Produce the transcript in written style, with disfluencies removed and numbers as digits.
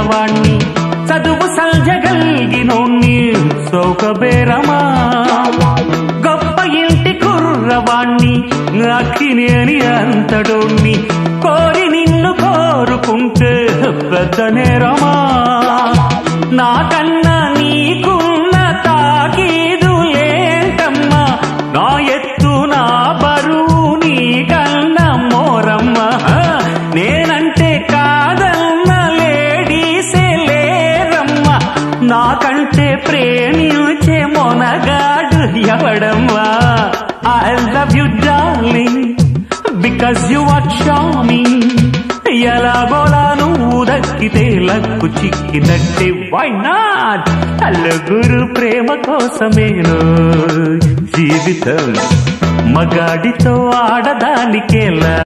పిల్లవాణ్ణి చదువు సంజగల్గినోణ్ణి సౌకబేరమా గొప్ప ఇంటి కుర్రవాణ్ణి అక్కినేని అంతడోణ్ణి కోరి నిన్ను కోరుకుంటే పెద్ద నేరమా నాకన్నా నీకున్న తాకీదు లేంటమ్మా నా ఎత్తు నా బరువు నీకన్నా మోరమ్మా నేనంటే కాదన్న లేడీసే లేరమ్మా నాకంటే ప్రేమించే Monagadu ఎవడమ్మా I love you darling because you are charming ఎలాగోలా నువ్వు దక్కితే లక్కు చిక్కినట్టే why not నలుగురు ప్రేమ కోసమేను జీవితం మగాడితో ఆడదానికేలా